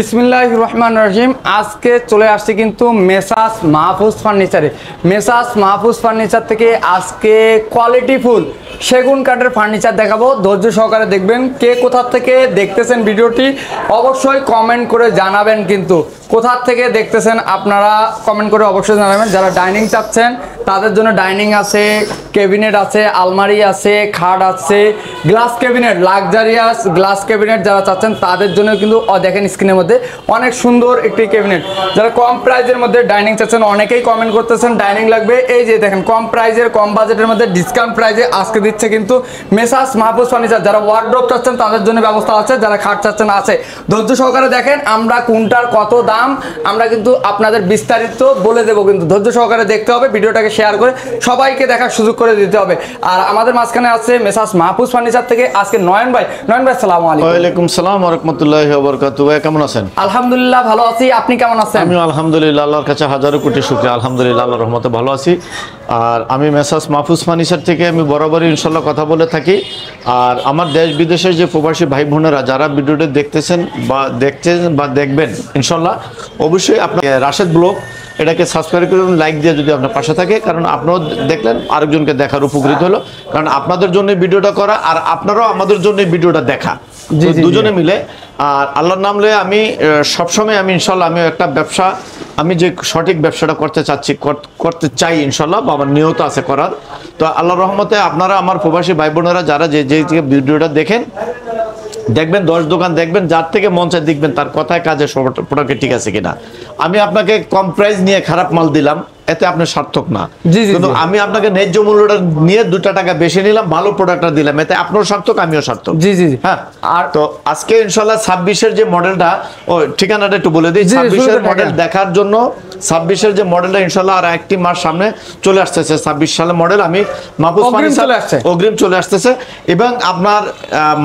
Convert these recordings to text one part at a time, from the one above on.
বিসমিল্লাহির রহমানির রহিম। আজকে চলে আসছে কিন্তু মেসাস মাহফুজ ফার্নিচারে। মেসাস মাহফুজ ফার্নিচার থেকে আজকে কোয়ালিটিফুল সেগুন কাঠের ফার্নিচার দেখাবো। ধৈর্য সহকারে দেখবেন। কে কোথা থেকে দেখতেছেন ভিডিওটি অবশ্যই কমেন্ট করে জানাবেন। কিন্তু কোথা থেকে দেখতেছেন আপনারা কমেন্ট করে অবশ্যই জানাবেন। যারা ডাইনিং চাচ্ছেন তাদের জন্য ডাইনিং আছে, ক্যাবিনেট আছে, আলমারি আছে, খাট আছে, glass cabinet, luxurious glass cabinet যারা চাচ্ছেন তাদের জন্য কিন্তু দেখেন স্ক্রিনের মধ্যে অনেক সুন্দর একটি ক্যাবিনেট। যারা কম প্রাইজের মধ্যে ডাইনিং চাচ্ছেন অনেকেই কমেন্ট করতেছেন ডাইনিং লাগবে। এই যে দেখেন কম প্রাইজের কম বাজেটের মধ্যে ডিসকাউন্ট প্রাইজে আজকে দিচ্ছে কিন্তু মেসাস মাহফুজ ফার্নিচার। যারা ওয়ার্ডরোব চাচ্ছেন তাদের জন্য ব্যবস্থা আছে, যারা খাট চাচ্ছেন আছে। ধৈর্য সহকারে দেখেন আমরা কোনটার কত দাম আমরা কিন্তু আপনাদের বিস্তারিত বলে দেবো। কিন্তু ধৈর্য সহকারে দেখতে হবে, ভিডিওটাকে শেয়ার করে সবাইকে দেখার সুযোগ করে দিতে হবে। আর আমাদের মাঝখানে আছে মেসাস মাহফুজ ফার্নিচার থেকে আজকে নয়ন ভাই। নয়ন ভাই আসসালামু আলাইকুম। ওয়ালাইকুম সালাম ওয়া রাহমাতুল্লাহি ওয়া বারাকাতুহু। ভাই কেমন আছেন? আলহামদুলিল্লাহ ভালো আছি, আপনি কেমন আছেন? আমিও আলহামদুলিল্লাহ, আল্লাহর কাছে হাজারো কোটি শুকরিয়া। আলহামদুলিল্লাহ আল্লাহর রহমতে ভালো আছি। আর আমি মেসাস মাহফুজ ফার্নিচার থেকে আমি বরাবরই ইনশাল্লাহ কথা বলে থাকি। আর আমার দেশ বিদেশের যে প্রবাসী ভাই বোনেরা যারা ভিডিওটি দেখতেছেন বা দেখবেন ইনশাল্লাহ অবশ্যই আপনার রাশেদ ব্লগ এটাকে সাবস্ক্রাইব করুন, লাইক দিয়ে যদি আপনার পাশে থাকে। কারণ আপনারাও দেখলেন আরেকজনকে দেখার উপকৃত হলো। কারণ আপনাদের জন্য ভিডিওটা করা আর আপনারাও আমাদের জন্য ভিডিওটা দেখা, দুজনে মিলে। আর আল্লাহর নাম লয়ে আমি সবসময় আমি ইনশাল্লাহ আমি একটা ব্যবসা আমি যে সঠিক ব্যবসাটা করতে চাই ইনশাল্লাহ, বা আমার নিয়ত আছে করার। তো আল্লাহর রহমতে আপনারা আমার প্রবাসী ভাই বোনেরা যারা যে ভিডিওটা দেখবেন 10 দোকান দেখবেন, যার থেকে মন চায় দেখবেন তার কথায় কাজে প্রোডাক্ট ঠিক আছে কিনা। আমি আপনাকে কম প্রাইস নিয়ে খারাপ মাল দিলাম, এতে আপনি সার্থক না। কিন্তু আমি আপনাকে ন্যায্য মূল্যটা নিয়ে 2 টাকা বেশি নিলাম, ভালো প্রোডাক্টটা দিলাম, এতে আপনারও সার্থক আমিও সার্থক। জি জি হ্যাঁ। আর তো আজকে ইনশাল্লাহ 26-এর যে মডেলটা, ও ঠিকানাটা একটু বলে দিই। 26-এর মডেল দেখার জন্য 26-এর যে মডেলটা ইনশাল্লাহ আর একটি মাস সামনে চলে আসতেছে। 26 সালের মডেল আমি মাহফুজ ফার্নিচার অগ্রিম চলে আসতেছে। এবং আপনার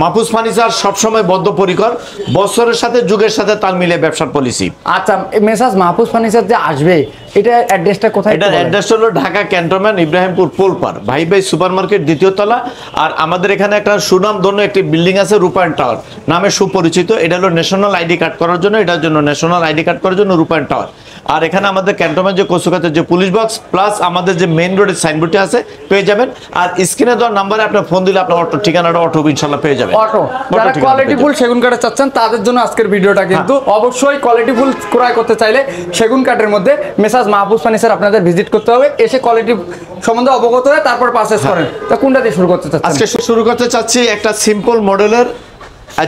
মাহফুজ ফার্নিচার সবসময় বদ্ধপরিকর, বছরের সাথে যুগের সাথে তাল মিলিয়ে ব্যবসার পলিসি। আচ্ছা, মেসাস মাহফুজ ফার্নিচার যে আসবে এটা অ্যাড্রেসটা কোথায়? এটা অ্যাড্রেসটা হলো ঢাকা ক্যান্টনমেন্ট ইব্রাহিমপুর পোলপার ভাই ভাই সুপার মার্কেট 2য় তলা। আর আমাদের এখানে একটা সুনামধন্য একটি বিল্ডিং আছে রূপায়ণ টাওয়ার নামে সুপরিচিত। এটা হলো ন্যাশনাল আইডি কার্ড করার জন্য, এটার জন্য ন্যাশনাল আইডি কার্ড করার জন্য রূপায়ণ টাওয়ার। আর এখানে আমাদের ক্যান্টনমেন্ট যে কচুকাতের যে পুলিশ বক্স প্লাস আমাদের যে মেইন রোডের সাইনবোর্ডটি আছে পেয়ে যাবেন। আর স্ক্রিনে দেওয়ার নাম্বারে আপনার ফোন দিলে আপনার অটো ঠিকানাটা অটো ইনশাআল্লাহ পেয়ে যাবেন। অটো যারা কোয়ালিটিফুল সেগুন কাঠ চাচ্ছেন তাদের জন্য আজকের ভিডিওটা। কিন্তু অবশ্যই কোয়ালিটিফুল ক্রয় করতে চাইলে সেগুন কাঠের মধ্যে মেসাস মাহফুজ ফার্নিচার আপনাদের ভিজিট করতে হবে, এসে কোয়ালিটি সম্বন্ধে অবগত হয়ে তারপর পারচেজ করেন। তো কোনটা দিয়ে শুরু করতে চাচ্ছেন? আজকে শুরু করতে চাচ্ছি একটা সিম্পল মডেলের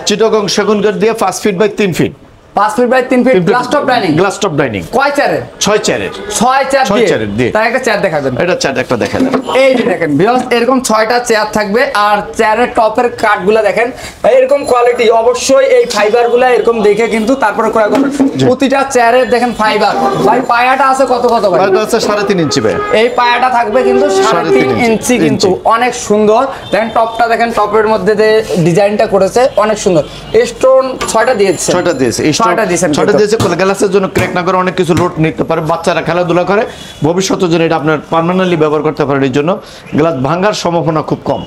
চিটাগং সেগুন কাঠ দিয়ে 5 feet by 3 feet 5 feet by 3 feet glass top dining কয় চেয়ারের? 6 চেয়ারের। 6 চেয়ার দিয়ে তাই একটা চেয়ার দেখাবেন। এটা চেয়ার একটা দেখাবেন। এই যে দেখেন ভিউয়ার্স এরকম 6টা চেয়ার থাকবে। আর চেয়ারের টপের কাঠগুলো দেখেন এরকম কোয়ালিটি। অবশ্যই এই ফাইবারগুলো এরকম দেখে কিন্তু তারপরে ক্রয় করবেন। প্রতিটা চেয়ারের দেখেন ফাইবার। ভাই পায়াটা আছে কত ভাই? পায়াটা আছে 3.5 ইঞ্চি ভাই। এই পায়াটা থাকবে কিন্তু 3.5 ইঞ্চি, কিন্তু অনেক সুন্দর। দেখেন টপটা দেখেন, টপের মধ্যে যে ডিজাইনটা করেছে অনেক সুন্দর। স্টোন 6টা দিয়েছে। 6টা দিয়েছে। 6টা দিয়েছে গ্লাসের জন্য ক্র্যাক না করে অনেক কিছু লোড নিতে পারে, বাচ্চারা খেলাধুলা করে ভবিষ্যতের জন্য এটা আপনার পার্মানেন্টলি ব্যবহার করতে পারেন। এর জন্য গ্লাস ভাঙার সম্ভাবনা খুব কম।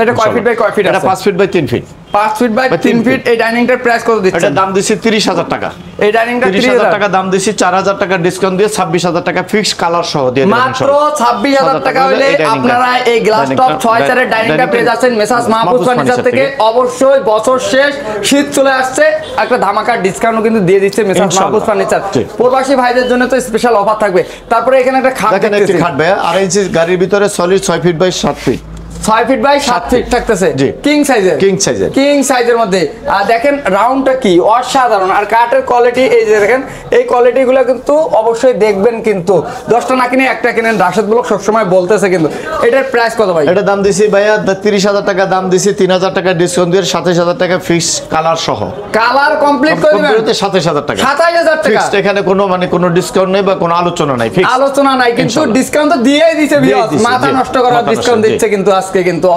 এটা কয় ফিট বাই কয় ফিট? এটা 5 feet by 3 feet. 5 feet by 3 feet. এই ডাইনিংটার প্রাইস কত দিচ্ছেন? এটা দাম দিছি 30,000 টাকা। এই ডাইনিংটা 30,000 টাকা দাম দিছি। 4,000 টাকা ডিসকাউন্ট দিয়ে 26,000 টাকা ফিক্স কালার সহ দিয়ে দিবেন। মাত্র 26,000 টাকা হলে আপনারা এই গ্লাস টপ 6 চেয়ারের ডাইনিংটা পেয়ে যাচ্ছেন মেসাস মাহফুজ ফার্নিচার থেকে। অবশ্যই বছর শেষ, শীত চলে আসছে, একটা ধামাকা ডিসকাউন্ট কিন্তু দিয়ে দিচ্ছে মেসাস মাহফুজ ফার্নিচার। প্রবাসী ভাইদের জন্য তো স্পেশাল অফার থাকবে। তারপরে এখানে একটা খাট দেখতেছি, খাট ভাই 2.5 ইঞ্চি গাড়ির ভিতরে solid 6 feet by 7 feet. 6 feet by 7 feet থাকতেছে কিং সাইজের মধ্যে। দেখেন রাউন্ডটা কি অসাধারণ। আর কাঠের কোয়ালিটি এই যে দেখেন, এই কোয়ালিটিগুলো কিন্তু অবশ্যই দেখবেন। কিন্তু 10টা না কিনে একটা কিনেন, রাশেদ ব্লগ সবসময় বলতেছে। কিন্তু এটার প্রাইস কত ভাই? এটা দাম দিছি ভাইয়া 30,000 টাকা দাম দিছি। 3,000 টাকা ডিসকাউন্ট দিয়ে 27,000 টাকা ফিক্স কালার সহ। কালার কমপ্লিট করে দিবেন 27,000 টাকা। 27,000 টাকা ফিক্স। এখানে কোনো ডিসকাউন্ট নেই বা কোনো আলোচনা নাই, ফিক্স আলোচনা নাই। কিন্তু ডিসকাউন্ট তো দিয়েই দিছে ভিউয়ার্স, মাথা নষ্ট করার ডিসকাউন্ট দিচ্ছে কিন্তু আজকে কিন্তু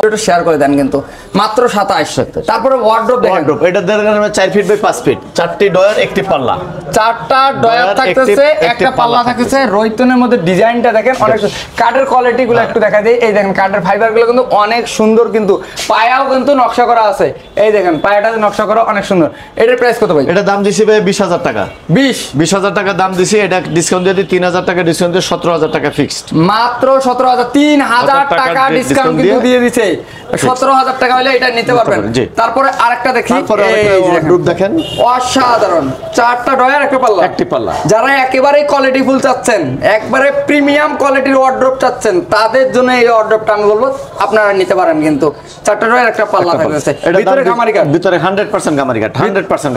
একটু শেয়ার করে দেন কিন্তু মাত্র 27। তারপরে ওয়ার্ডরোব দেখেন, ওয়ার্ডরোব এটা দেখেন 4 ফিট বাই 5 ফিট, 4টি ডয়ার একটি পাল্লা, 4টা ডয়ার থাকতেছে, একটা পাল্লা থাকতেছে। রয়তনের মধ্যে ডিজাইনটা দেখেন অনেক কাঠের কোয়ালিটি গুলো একটু দেখা দেই। এই দেখেন কাঠের ফাইবার গুলো কিন্তু অনেক সুন্দর, কিন্তু পায়াও কিন্তু নকশা করা আছে। এই দেখেন পায়াটাতে নকশা করা অনেক সুন্দর। এটার প্রাইস কত ভাই? এটা দাম দিছি ভাই 20,000 টাকা। 20,000 টাকা দাম দিছি। এটা ডিসকাউন্ট দিয়ে 3,000 টাকা ডিসকাউন্ট দিয়ে 17,000 টাকা ফিক্সড। মাত্র 17,000, 3,000 টাকা ডিসকাউন্ট কিন্তু দিয়ে দিছে। 17,000 টাকা হলে এটা নিতে পারবেন। তারপরে আরেকটা দেখি, ওয়ার্ডরোব দেখেন অসাধারণ, 4টা ডয়ার একটা পাল্লা, একটি পাল্লা। যারা একেবারে কোয়ালিটি ফুল চাচ্ছেন, একবারে প্রিমিয়াম কোয়ালিটির ওয়ার্ডরোব চাচ্ছেন, তাদের জন্য এই ওয়ার্ডরোবটা আমি বলবো আপনারা নিতে পারেন। কিন্তু 4টা ডয়ার একটা পাল্লা থাকতেছে, ভিতরে গামারি কাঠ, ভিতরে 100% গামারি কাঠ, 100%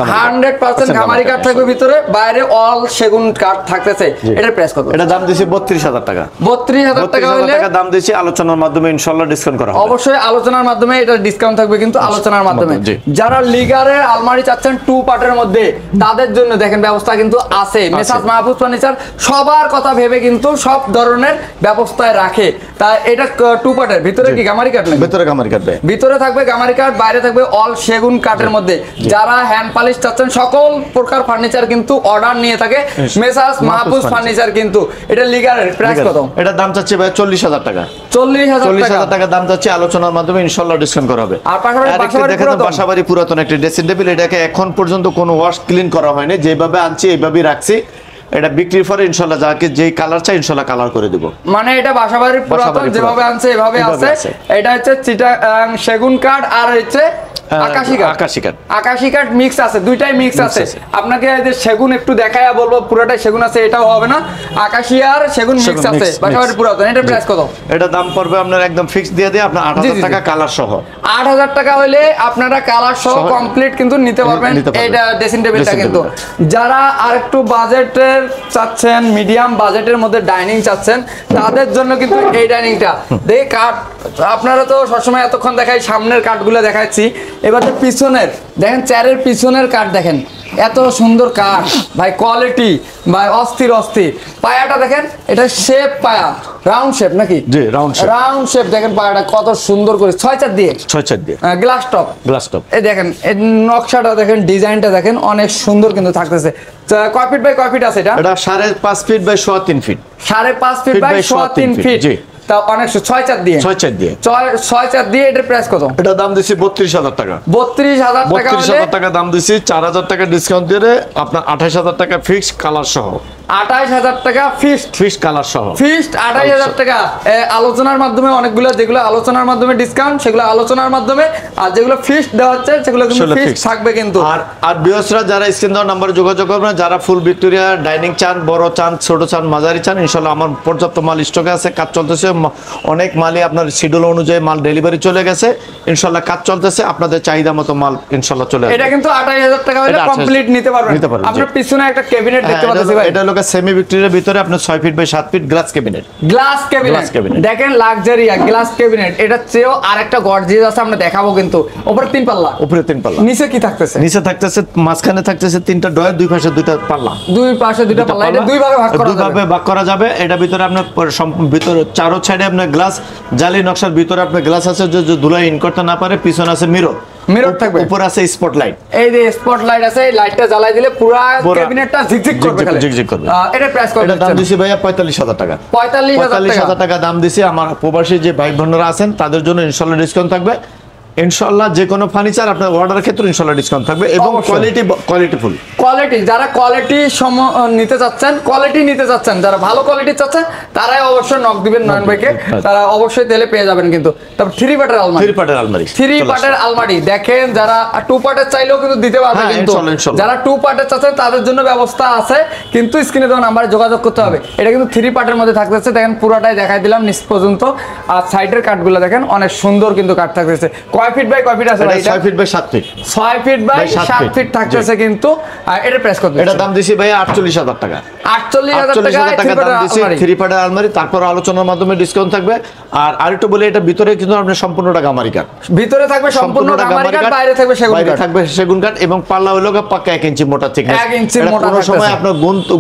গামারি কাঠ থাকবে ভিতরে, বাইরে অল সেগুন কাঠ থাকতেছে। এটার প্রাইস কত? এটা দাম দিছি 32,000 টাকা। 32,000 টাকা হলে দাম দিছি, আলোচনার মাধ্যমে ইনশাআল্লাহ ডিসকাউন্ট করা হবে। অবশ্যই আলোচনার মাধ্যমে এটা ডিসকাউন্ট থাকবে, কিন্তু আলোচনার মাধ্যমে। যারা লিগারের আলমারি চাচ্ছেন 2 পার্টের মধ্যে, তাদের জন্য দেখেন ব্যবস্থা কিন্তু আছে। মেসার্স মাহফুজ ফার্নিচার সবার কথা ভেবে কিন্তু সব ধরনের ব্যবস্থায় রাখে। তা এটা 2 পার্টের, ভিতরে কি গামারি কাঠ নাকি? ভিতরে গামারি কাঠ, ভিতরে থাকবে গামারি কাঠ, বাইরে থাকবে অল সেগুন কাঠের মধ্যে। যারা হ্যান্ড পলিশ চাচ্ছেন, সকল প্রকার ফার্নিচার কিন্তু অর্ডার নিয়ে থাকে মেসার্স মাহফুজ ফার্নিচার। কিন্তু এটা লিগারের প্রাইস কত? এটা দাম চাচ্ছি ভাই 40,000 টাকা। 40,000 টাকা দাম চাচ্ছি, আলোচনার মাধ্যমে ইনশাআল্লাহ ডিসকাউন্ট করা হবে। আর পাশাপাশি বাসাবাড়ি পুরাতন একটা ড্রেসিং টেবিল, এটাকে এখন পর্যন্ত কোনো ওয়াশ ক্লিন করা হয়নি, যেভাবে আনছি এইভাবেই রাখছি। এটা বিক্রির পরে ইনশাআল্লাহ যাকে যেই কালার চাই ইনশাআল্লাহ কালার করে দেব। মানে এটা বাসাবাড়ির পুরাতন যেভাবে আনছে এভাবে আছে। এটা হচ্ছে চিটাগাং সেগুন কাঠ আর হচ্ছে আকাশী কাঠ মিক্স আছে, দুইটাই মিক্স আছে। আপনাকে যে সেগুন একটু দেখায়া বলবো পুরোটাই সেগুন আছে, এটাও হবে না। আকাশী আর সেগুন মিক্স আছে, বাসাবাড়ির পুরাতন। এটার প্রাইস কত? এটা দাম পড়বে আপনার একদম ফিক্স দিয়ে আপনার 8,000 টাকা কালার সহ। 8,000 টাকা হলে আপনারা কালার সহ কমপ্লিট কিন্তু নিতে পারবেন এইটা ড্রেসিং টেবিলটা। কিন্তু যারা আরেকটু বাজেটের চাচ্ছেন, মিডিয়াম বাজেটের মধ্যে ডাইনিং চাচ্ছেন, তাদের জন্য কিন্তু এই ডাইনিংটা দেখে কাঠ আপনারা তো সবসময় এতক্ষণ দেখাই সামনের কাঠগুলো দেখাচ্ছি, এবার পিছনের দেখেন, চেয়ারের পিছনের কাঠ দেখেন, এত সুন্দর কাঠ ভাই, কোয়ালিটি ভাই অস্থির। পায়াটা দেখেন, এটা শেপ পায়া, রাউন্ড শেপ নাকি? জি, রাউন্ড শেপ দেখেন পায়াটা কত সুন্দর করে 6 দিয়ে গ্লাস টপ। এই দেখেন এই নকশাটা দেখেন, ডিজাইনটা দেখেন, অনেক সুন্দর কিন্তু থাকতেছে। কয় ফিট বাই কয় ফিট আছে এটা? এটা 5.5 feet by 3.25 feet. 5.5 feet by 3.25 feet. জি, তা অনেক 6 চার দিয়ে এটার প্রাইস কত? এটা দাম দিছি 32,000 টাকা। 32,000 টাকা দাম দিছি, 4,000 টাকা ডিসকাউন্ট দিয়ে আপনার 28,000 টাকা ফিক্স কালার সহ। 28,000 টাকা ফিক্সড কালার সহ, ফিক্সড 28,000 টাকা। আলোচনার মাধ্যমে অনেকগুলো, যেগুলো আলোচনার মাধ্যমে ডিসকাউন্ট সেগুলো আলোচনার মাধ্যমে, আর যেগুলো ফিক্সড দেওয়া হচ্ছে সেগুলো কিন্তু ফিক্সড থাকবে। কিন্তু আর বিয়সরা যারা স্ক্রিন দেওয়া নাম্বারে যোগাযোগ করবেন, যারা ফুল ভিক্টোরিয়া ডাইনিং চান, বড় চান, ছোট চান, মাঝারি চান, ইনশাআল্লাহ আমার পর্যাপ্ত মাল স্টকে আছে, কাজ চলতেছে। অনেক মালই আপনার শিডিউল অনুযায়ী মাল ডেলিভারি চলে গেছে, ইনশাআল্লাহ কাজ চলতেছে, আপনাদের চাহিদা মতো মাল ইনশাআল্লাহ চলে আসবে। এটা কিন্তু 28,000 টাকা হলে কমপ্লিট নিতে পারবেন। আপনার পিছনে একটা ক্যাবিনেট দেখতে পাচ্ছেন ভাই, এটা হলো সেমি ভিক্টোরিয়ার ভিতরে আপনার 6 feet by 7 feet glass cabinet. দেখেন লাক্সারিয়া গ্লাস ক্যাবিনেট। এটা চেয়েও আরেকটা গর্জিয়াস আছে, আমরা দেখাবো। কিন্তু উপরে 3 পাল্লা, নিচে কি থাকতেছে? নিচে থাকতেছে, মাঝখানে থাকতেছে 3টা ডয়ার, দুই পাশে 2টা পাল্লা, এটা দুই ভাগে ভাগ করা যাবে। এটা ভিতরে আপনার ভিতরে চারো সাইডে আপনার গ্লাস জালি নকশার ভিতরে আপনার গ্লাস আছে, যে ধুলাই ইন করতে না পারে। পিছনে আছে মিরর থাকবে, উপরে আছে স্পটলাইট। এই যে স্পটলাইট আছে, এই লাইটটা জ্বালাই দিলে পুরো ক্যাবিনেটটা ঝিকঝিক করবে। এটা প্রাইস কত? এটা দাম দিছি ভাইয়া 45,000 টাকা। 45,000 টাকা দাম দিছি। আমার প্রবাসী যে ভাই বোনেরা আছেন তাদের জন্য ইনশাআল্লাহ ডিসকাউন্ট থাকবে। ইনশাআল্লাহ যে কোনো ফার্নিচার আপনার অর্ডারের ক্ষেত্রে ইনশাআল্লাহ ডিসকাউন্ট থাকবে, এবং কোয়ালিটিফুল যারা কোয়ালিটি নিতে চাচ্ছেন, যারা ভালো কোয়ালিটি চাচ্ছেন, তারাই অবশ্যই নক দিবেন নয়ন ভাইকে, তারা অবশ্যই তেলে পেয়ে যাবেন। কিন্তু তারপর 3 পার্টের আলমারি দেখেন, যারা 2 পার্টের চাইলেও কিন্তু দিতে পারবে। কিন্তু যারা 2 পার্টের চাচ্ছেন তাদের জন্য ব্যবস্থা আছে, কিন্তু স্ক্রিনে দেওয়া নাম্বারে যোগাযোগ করতে হবে। এটা কিন্তু 3 পার্টের মধ্যে থাকতেছে, দেখেন পুরোটাই দেখাই দিলাম নিচ পর্যন্ত। আর সাইডের কাঠগুলো দেখেন, অনেক সুন্দর কিন্তু কাঠ থাকতেছে। কয় ফিট বাই কয় ফিট আছে ভাই? 6 feet by 7 feet. 6 feet by 7 feet থাকতেছে। কিন্তু এটার প্রাইস কত? এটা দাম দিছি ভাই 48,000 টাকা। 48,000 টাকা দাম দিচ্ছি থ্রি পার্টের আলমারি, তারপর আলোচনার মাধ্যমে ডিসকাউন্ট থাকবে। আর আরেকটু বলি, এটা ভিতরে কিন্তু আপনি সম্পূর্ণটা গামারি কাঠ, ভিতরে থাকবে সম্পূর্ণ গামারি কাঠ, বাইরে থাকবে সেগুন কাঠ এবং পাল্লা হলো পাক্কা 1 ইঞ্চি মোটা থিকনেস। 1 ইঞ্চি মোটা। কোনো সময় আপনার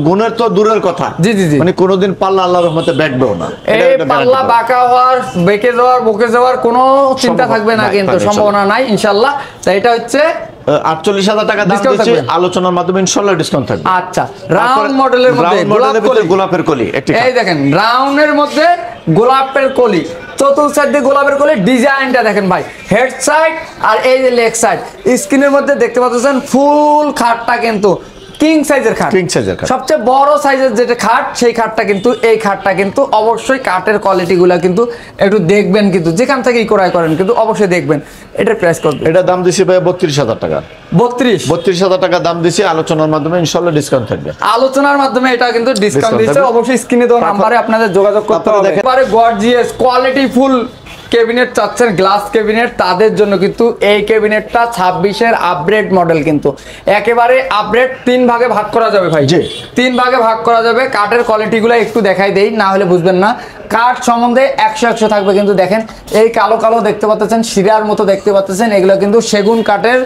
গুণের তো দূরের কথা, জি জি জি, মানে কোনোদিন পাল্লা আল্লাহর রহমতে বেঁকবেও না। এই পাল্লা বাঁকা হওয়ার, বেঁকে যাওয়ার, বকে যাওয়ার কোনো চিন্তা থাকবে না, কিন্তু সম্ভাবনা নাই ইনশাআল্লাহ। তাই এটা হচ্ছে 48,000 টাকা দাম দিচ্ছি, আলোচনার মাধ্যমে ইনশাআল্লাহ ডিসকাউন্ট থাকবে। আচ্ছা, রাউন্ড মডেলের মধ্যে গোলাপের কলি, এই দেখেন রাউন্ডের মধ্যে গোলাপের কলি, চতুর্থ সাইড দিয়ে গোলাপের কলি। ডিজাইনটা দেখেন ভাই, হেড সাইড আর এই যে লেগ সাইড। স্ক্রিনের মধ্যে দেখতে পাচ্ছেন ফুল খাটটা কিন্তু কিং সাইজের খাট, সবচেয়ে বড় সাইজের যেটা খাট, সেই খাটটা কিন্তু, এই খাটটা কিন্তু অবশ্যই কাঠের কোয়ালিটিগুলো কিন্তু একটু দেখবেন, কিন্তু যেখান থেকেই ক্রয় করেন কিন্তু অবশ্যই দেখবেন। এটার প্রাইস কত? এটা দাম দিছি ভাই 32,000 টাকা। 32,000 টাকা দাম দিছি, আলোচনার মাধ্যমে ইনশাআল্লাহ ডিসকাউন্ট থাকবে। আলোচনার মাধ্যমে এটা কিন্তু ডিসকাউন্ট দিচ্ছে। অবশ্যই স্ক্রিনে দেওয়া নম্বরে আপনাদের যোগাযোগ করতে হবে। এবারে গর্জিয়াস কোয়ালিটি ফুল ক্যাবিনেট চাচ্ছেন, গ্লাস ক্যাবিনেট, তাদের জন্য কিন্তু এই ক্যাবিনেটটা 26-এর আপগ্রেড মডেল, কিন্তু একেবারে আপগ্রেড। 3 ভাগে ভাগ করা যাবে ভাই, 3 ভাগে ভাগ করা যাবে। কাঠের কোয়ালিটিগুলো একটু দেখাই দেই, না হলে বুঝবেন না। কাঠ সম্বন্ধে 100 থাকবে, কিন্তু দেখেন এই কালো কালো দেখতে পাচ্ছেন, শিরার মতো দেখতে পাচ্ছেন, এগুলো কিন্তু সেগুন কাঠের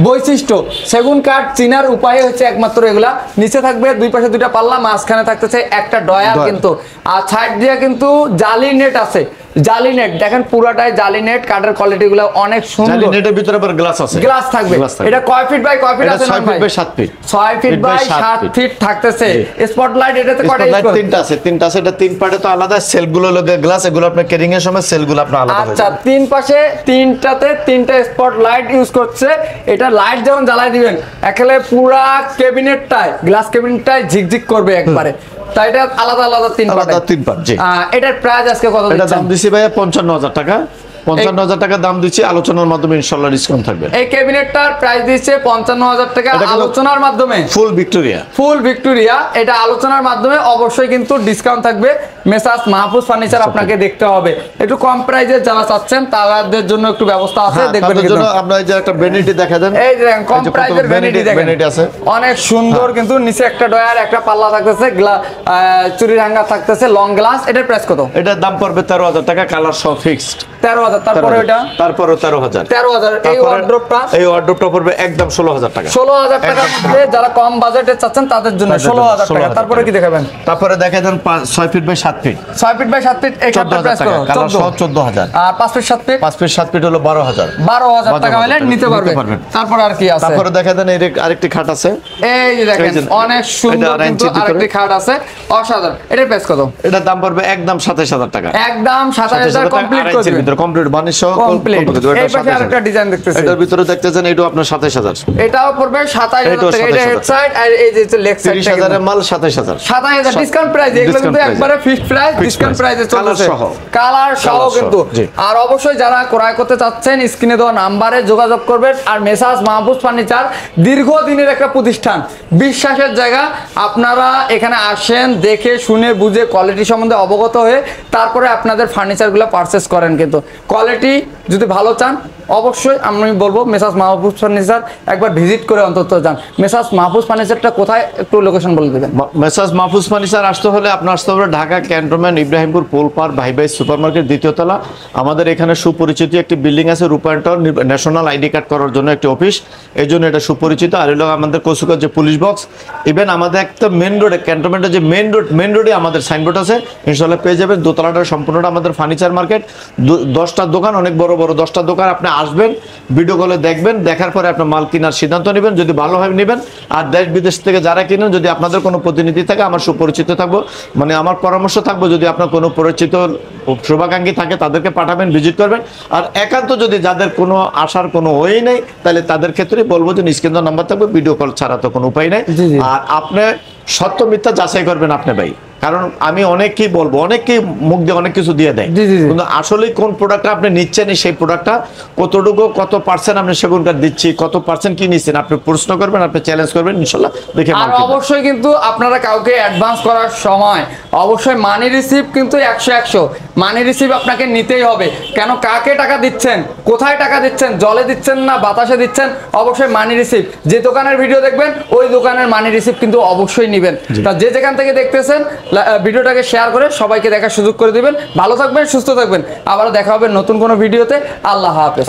বৈশিষ্ট্য। সেগুন কাঠ চিনার উপায় হচ্ছে একমাত্র এগুলা। নিচে থাকবে 2 পাশে 2টা পাল্লা, মাঝখানে থাকতেছে একটা ডয়ার কিন্তু, আর সাইড দিয়ে কিন্তু জালি নেট আছে। জালি নেট দেখেন, পুরাটাই জালি নেট। কাঠের কোয়ালিটি গুলো অনেক সুন্দর। জালি নেটের ভিতরে আবার গ্লাস আছে, গ্লাস থাকবে। এটা কয় ফিট বাই কয় ফিট আছে? 6 feet by 7 feet. 6 feet by 7 feet থাকতেছে। স্পটলাইট এটাতে কয়টা? স্পটলাইট 3টা আছে, 3টা আছে। এটা 3 পার্টে তো আলাদা, সেলগুলো লগে গ্লাস, এগুলো আপনি ক্যারিং এর সময় সেলগুলো আপনি আলাদা হয়ে যাবে। আচ্ছা, 3 পাশে 3টাতে 3টা স্পটলাইট ইউজ করছে। এটা লাইট যখন জ্বালাই দিবেন, একেবারে পুরা ক্যাবিনেটটাই, গ্লাস ক্যাবিনেটটাই ঝিকঝিক করবে একবারে। তাই এটা আলাদা আলাদা 3 পার্ট। জি, এটার প্রাইস আজকে কত দিচ্ছেন? এটা দাম দিছি ভাই 55,000 টাকা। 55,000 টাকা দাম দিচ্ছি, আলোচনার মাধ্যমে ইনশাআল্লাহ ডিসকাউন্ট থাকবে। এই ক্যাবিনেটটার প্রাইস দিচ্ছে 55,000 টাকা, আলোচনার মাধ্যমে। ফুল ভিক্টোরিয়া, এটা আলোচনার মাধ্যমে অবশ্যই কিন্তু ডিসকাউন্ট থাকবে। মেসার্স মাহফুজ ফার্নিচার আপনাকে দেখতে হবে। একটু কম প্রাইসে যারা চাচ্ছেন তাদের জন্য একটু ব্যবস্থা আছে, দেখবেন। তাদের জন্য আমরা এই যে একটা ভ্যানিটি দেখা দেন, এই যে কম প্রাইসের ভ্যানিটি দেখেন, আছে অনেক সুন্দর কিন্তু। নিচে একটা ডয়ার, একটা পাল্লা থাকতেছে, চুরি রাঙ্গা থাকতেছে, লং গ্লাস। এটার প্রাইস কত? এটার দাম পড়বে 13,000 টাকা, কালার সহ ফিক্সড 13,000। তারপরে এটা তারপরে 13,000। এই ওয়ার্ড্রোবটা পড়বে একদম 16,000 টাকা। 16,000 টাকার মধ্যে যারা কম বাজেটে চাচ্ছেন তাদের জন্য 16,000 টাকা। তারপরে কি দেখাবেন? তারপরে দেখাবেন 6 feet by 7 feet. 6 feet by 7 feet, এই খাটটার প্রাইস কত? কালার সহ 14,000। আর 5 ফিট 7 ফিট? 5 ফিট 7 ফিট হলো 12,000। 12,000 টাকা হলে নিতে পারবেন। তারপর আর কি আছে? তারপরে দেখাবেন এই আরেকটি খাট আছে, এই যে দেখেন অনেক সুন্দর কিন্তু আরেকটি খাট আছে, অসাধারণ। এটার প্রাইস কত? এটার দাম পড়বে একদম 27,000 টাকা। একদম 27,000 কমপ্লিট করে দিবেন। ভিতরে কমপ্লিট বানিশ সহ কমপ্লিট। এই পাশে আরেকটা ডিজাইন দেখতেছেন, এটার ভিতরে দেখতেছেন, এটাও আপনার 27,000। এটাও পড়বে 27,000 টাকা। এটা হেড সাইড আর এই যে লেগ সাইড 30,000 এর মাল 27,000। 27,000 ডিসকাউন্ট প্রাইস। এগুলো কিন্তু একবারে ফিক্সড প্রাইস, ডিসকাউন্ট প্রাইসে চলছে, কালার সহ কিন্তু। আর অবশ্যই যারা ক্রয় করতে চাচ্ছেন, স্ক্রিনে দেওয়া নম্বরে যোগাযোগ করবেন। আর মেসার্স মাহফুজ ফার্নিচার দীর্ঘদিনের একটা প্রতিষ্ঠান, বিশ্বাসের জায়গা। আপনারা এখানে আসেন, দেখে শুনে বুঝে কোয়ালিটি সম্বন্ধে অবগত হয়ে তারপরে আপনাদের ফার্নিচারগুলো পারচেস করেন। কিন্তু কোয়ালিটি যদি ভালো চান, অবশ্যই আমি বলবো মেসার্স মাহফুজ ফার্নিচার একবার ভিজিট করে অন্তত যান। মেসার্স মাহফুজ ফার্নিচারটা কোথায়, একটু লোকেশন বলে দেবেন। মেসার্স মাহফুজ ফার্নিচার আসতে হলে আপনার আসতে হবে ঢাকা ক্যান্টনমেন্ট, ইব্রাহিমপুর, পোলপার, ভাই সুপার মার্কেট, 2য় তলা। আমাদের এখানে সুপরিচিত একটি বিল্ডিং আছে, রূপায়ণ টাওয়ার, ন্যাশনাল আইডি কার্ড করার জন্য একটি অফিস, এই জন্য এটা সুপরিচিত। আর হলো আমাদের কৌশুকার যে পুলিশ বক্স, ইভেন আমাদের একটা মেন রোডে, ক্যান্টনমেন্টের যে মেন রোডে আমাদের সাইনবোর্ড আছে, ইনশাল্লাহ পেয়ে যাবেন। দোতলাটা সম্পূর্ণটা আমাদের ফার্নিচার মার্কেট। 10টা দোকান, অনেক বড় বড় 10টা দোকান। আপনি আসবেন, ভিডিও কলে দেখবেন, দেখার পরে আপনার মাল কেনার সিদ্ধান্ত নেবেন, যদি ভালো হয় নেবেন। আর দেশ বিদেশ থেকে যারা কিনেন, যদি আপনাদের কোনো প্রতিনিধি থাকে, আমার সুপরিচিত থাকবো, মানে আমার পরামর্শ থাকবো, যদি আপনার কোনো পরিচিত শুভাকাঙ্ক্ষী থাকে তাদেরকে পাঠাবেন, ভিজিট করবেন। আর একান্ত যদি যাদের কোনো আসার কোনো ওয়ে নেই, তাহলে তাদের ক্ষেত্রে বলবো যে স্ক্রিন নাম্বার থাকবে, ভিডিও কল ছাড়া তো কোনো উপায় নেই। আর আপনি সত্য মিথ্যা যাচাই করবেন আপনি ভাই, কারণ আমি অনেককেই বলবো, অনেককেই মুখ দিয়ে অনেক কিছু দিয়ে দেয়, জি, জি, জি। কিন্তু আসলে কোন প্রোডাক্টটা আপনি নিচ্ছেন সেই প্রোডাক্টটা কতটুকু, কত পার্সেন্ট আপনি সেগুন কাঠ দিচ্ছি, কত পার্সেন্ট কি নিচ্ছেন, আপনি প্রশ্ন করবেন, আপনি চ্যালেঞ্জ করবেন, ইনশাল্লাহ দেখে মাল আর কিনবেন। অবশ্যই কিন্তু আপনারা কাউকে অ্যাডভান্স করার সময় অবশ্যই মানি রিসিভ কিন্তু 100 মানি রিসিভ আপনাকে নিতেই হবে। কেন, কাকে টাকা দিচ্ছেন, কোথায় টাকা দিচ্ছেন, জলে দিচ্ছেন না বাতাসে দিচ্ছেন, অবশ্যই মানি রিসিভ। যে দোকানের ভিডিও দেখবেন ওই দোকানের মানি রিসিভ কিন্তু অবশ্যই নেবেন। তা যে যেখান থেকে দেখতেছেন ভিডিওটাকে শেয়ার করে সবাইকে দেখার সুযোগ করে দিবেন। ভালো থাকবেন, সুস্থ থাকবেন, আবার দেখা হবে নতুন কোনো ভিডিওতে। আল্লাহ হাফেজ।